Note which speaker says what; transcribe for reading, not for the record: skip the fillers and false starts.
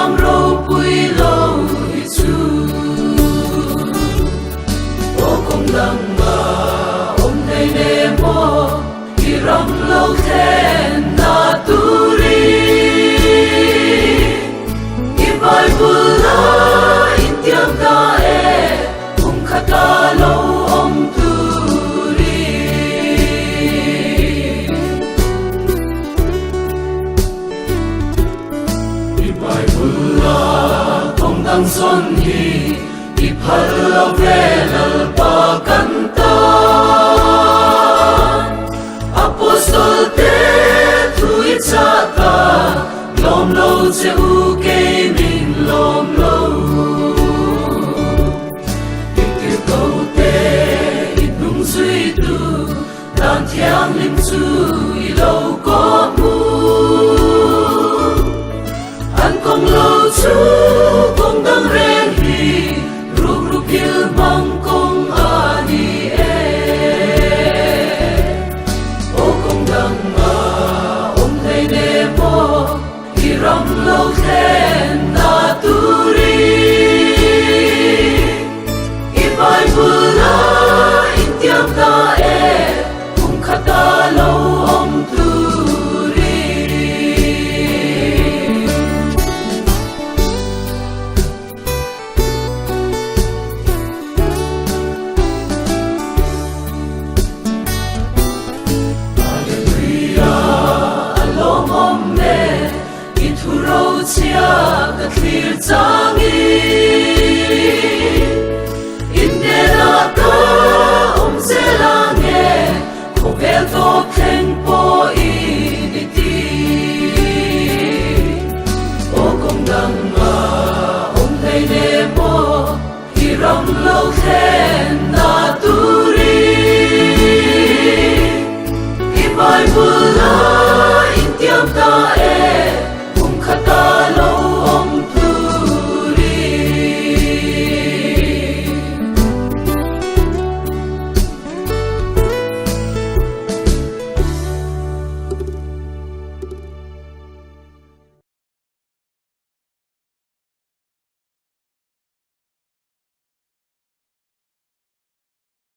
Speaker 1: bang ro pui lo chu o kong dang ma om nei ne mo ki ram lo khen na tu ri ki bai bula in tiam ta e kum khata lo om tu ri ki bai bula kong dang son hi ki phal lo velal pa kan ta apostol te thui cha ta lom lo che u ke min lom lo ki to te i nung sui tu dan thiang lim chu i lo ko mu an kong lo chu kong dang ren hi ru ru kil mang kong ani e o kong dang ma om nei ne mo ki ram lo khen na tu ri i bai bula in tiam ta e kum khata lo om tu ri chia ka thlir changi in de la ka om se la nge ko vel to khen po i ni ti o kong dang ma om nei ne mo ki ram lo khen na tu ri i bai bula in tiam ta